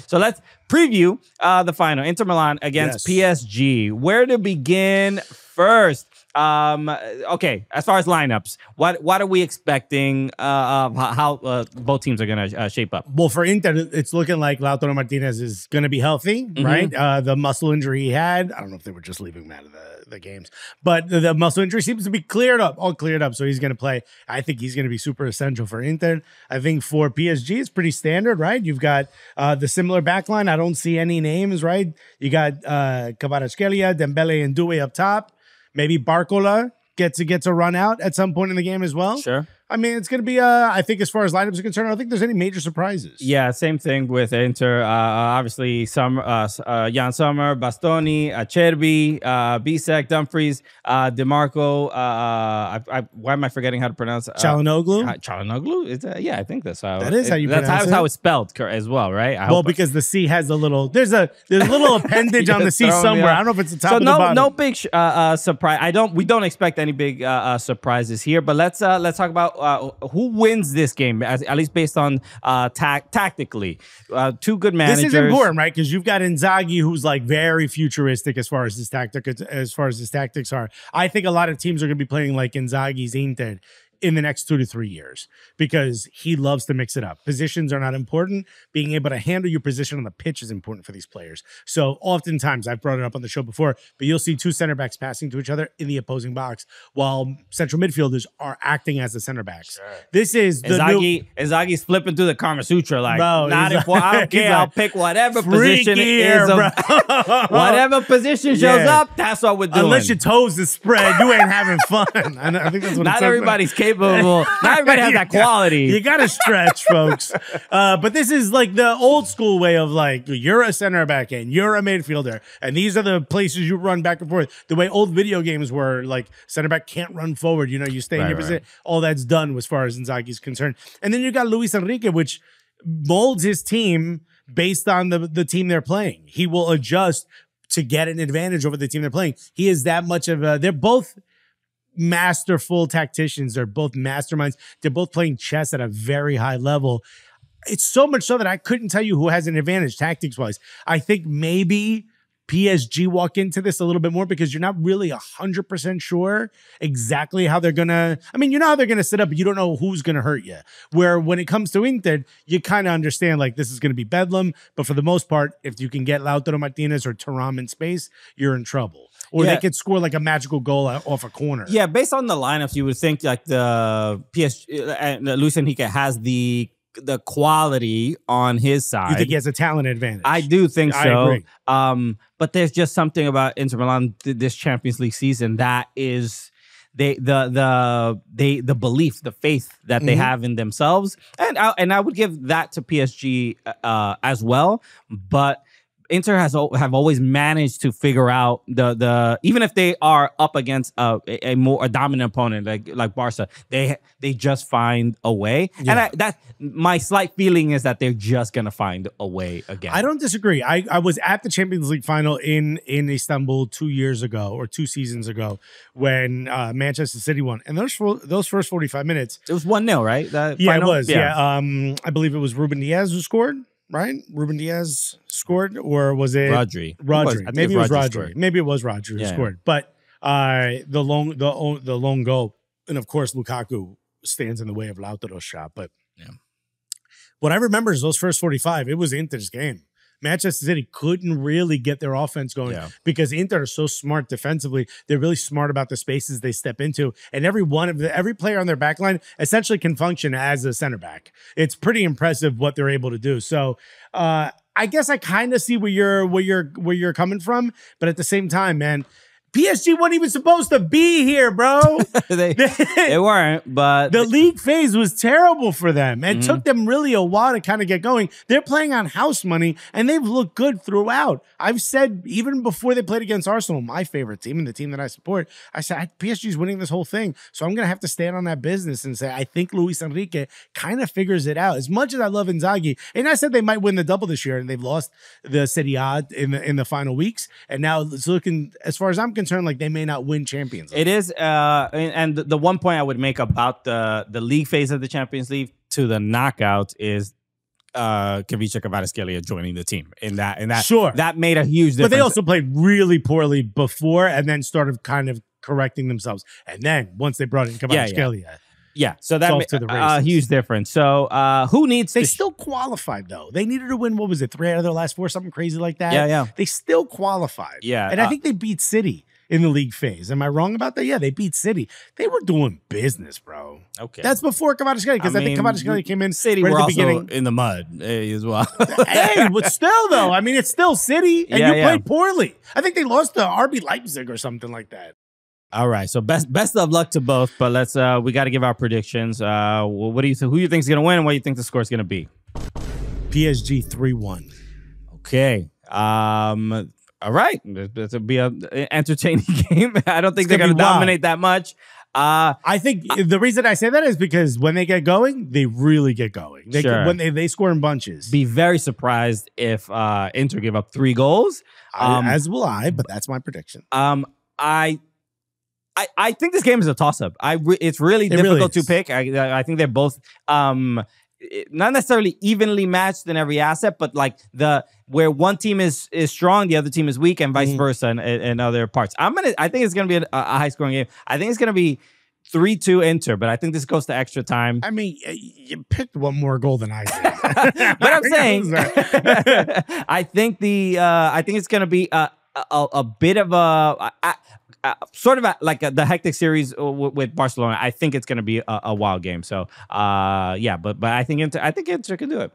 So let's preview the final. Inter Milan against PSG. Where to begin first? Okay, as far as lineups, what are we expecting? How both teams are gonna shape up? Well, for Inter, it's looking like Lautaro Martínez is gonna be healthy, right? The muscle injury he had, I don't know if they were just leaving him out of the games, but the muscle injury seems to be all cleared up. So he's gonna play. I think he's gonna be super essential for Inter. I think for PSG, it's pretty standard, right? You've got the similar backline. I don't see any names, right? You got Kvaratskhelia, Dembele, and Doué up top. Maybe Barcola gets a run out at some point in the game as well. Sure. I mean, it's going to be, I think as far as lineups are concerned, I don't think there's any major surprises. Yeah, same thing with Inter. Obviously, Jan Sommer, Bastoni, Acerbi, Bisek, Dumfries, DeMarco. Why am I forgetting how to pronounce Çalhanoğlu? Çalhanoğlu? Yeah, I think that's how. That is how you pronounce it. That's how it's spelled as well, right? Well, because the C has a little, there's a little appendage on the C somewhere. I don't know if it's the top or the bottom. No big surprise. We don't expect any big surprises here. But let's talk about who wins this game, at least based on tactically. Two good managers. This is important, right? Because you've got Inzaghi, who's like very futuristic as far as his tactics are. I think a lot of teams are going to be playing like Inzaghi's Inter in the next 2 to 3 years because he loves to mix it up. Positions are not important. Being able to handle your position on the pitch is important for these players. So oftentimes, I've brought it up on the show before, but you'll see two center backs passing to each other in the opposing box while central midfielders are acting as the center backs. Sure. This is the Inzaghi's flipping through the Kama Sutra like, bro, not important. I don't care. I'll pick whatever position it is. Whatever position shows up, that's what we're doing. Unless your toes is spread, you ain't having fun. I think that's what not everybody's capable. Not everybody has that quality. You gotta stretch, folks. But this is like the old school way of like, you're a center back and you're a midfielder, and these are the places you run back and forth. The way old video games were, like center back can't run forward. You know, you stay in your position. All that's done as far as Inzaghi's concerned. And then you got Luis Enrique, which molds his team based on the team they're playing. He will adjust to get an advantage over the team they're playing. He is that much of a, they're both masterful tacticians. They're both masterminds. They're both playing chess at a very high level. It's so much so that I couldn't tell you who has an advantage tactics-wise. I think maybe PSG walk into this a little bit more because you're not really 100% sure exactly how they're going to, I mean, you know how they're going to set up, but you don't know who's going to hurt you. Where when it comes to Inter, you kind of understand like this is going to be bedlam, but for the most part, if you can get Lautaro Martínez or Thuram in space, you're in trouble. Or they could score like a magical goal off a corner. Yeah, based on the lineups, you would think like the PSG and Luis Enrique has the quality on his side. You think he has a talent advantage? I do think so. I agree. But there's just something about Inter Milan this Champions League season that is the belief, the faith that they have in themselves, and I would give that to PSG as well, but Inter have always managed to figure out the even if they are up against a more dominant opponent like Barca, they just find a way. Yeah. And that my slight feeling is that they're just gonna find a way again. I don't disagree. I was at the Champions League final in Istanbul 2 years ago or 2 seasons ago when Manchester City won, and those first 45 minutes, it was 1-0, right? It was. Yeah. I believe it was Ruben Diaz who scored. Right? Ruben Diaz scored, or was it Rodri? Maybe it was Rodri. Maybe it was Rodri who scored. But the lone goal, and of course Lukaku stands in the way of Lautaro's shot. But what I remember is those first 45. It was Inter's game. Manchester City couldn't really get their offense going because Inter are so smart defensively. They're really smart about the spaces they step into, and every player on their back line essentially can function as a center back. It's pretty impressive what they're able to do. So I guess I kind of see where you're coming from, but at the same time, man, PSG weren't even supposed to be here, bro. they weren't, but the league phase was terrible for them. It took them really a while to kind of get going. They're playing on house money, and they've looked good throughout. I've said, even before they played against Arsenal, my favorite team and the team that I support, I said, PSG's winning this whole thing. So I'm going to have to stand on that business and say, I think Luis Enrique kind of figures it out. As much as I love Inzaghi, and I said they might win the double this year, and they've lost the Serie A in the final weeks, and now it's looking, as far as I'm concerned, like they may not win Champions League. It is, and the one point I would make about the league phase of the Champions League to the knockout is Kavica Kvaratskhelia joining the team in that Sure. that made a huge difference. But they also played really poorly before and then started kind of correcting themselves. And then once they brought in Kvaratskhelia. Yeah, so that made a huge difference. So who needs They still qualified, though. They needed to win, what was it, 3 out of their last 4, something crazy like that? Yeah. They still qualified. Yeah. And I think they beat City in the league phase. Am I wrong about that? Yeah, they beat City. They were doing business, bro. Okay. That's before Kvaratskhelia, because I think Kvaratskhelia came in City right were at the also beginning. in the mud as well. Hey, but still, though, I mean, it's still City, and Yeah, you played poorly. I think they lost to RB Leipzig or something like that. All right, so best of luck to both, but let's we got to give our predictions. What do you think? Who you think is going to win, and what do you think the score is going to be? PSG 3-1. Okay. All right, this will be an entertaining game. I don't think they're going to dominate that much. I think the reason I say that is because when they get going, they really get going. When they score in bunches. Be very surprised if Inter give up 3 goals. As will I, but that's my prediction. I think this game is a toss-up. It's really difficult to pick. I think they're both not necessarily evenly matched in every asset, but like where one team is strong, the other team is weak, and vice versa in other parts. I think it's gonna be a high-scoring game. I think it's gonna be 3-2 Inter, but I think this goes to extra time. I mean, you picked one more goal than I did. But I'm saying, I think it's gonna be a bit of a. Sort of like the hectic series with Barcelona. I think it's going to be a wild game. So, yeah, but I think Inter can do it.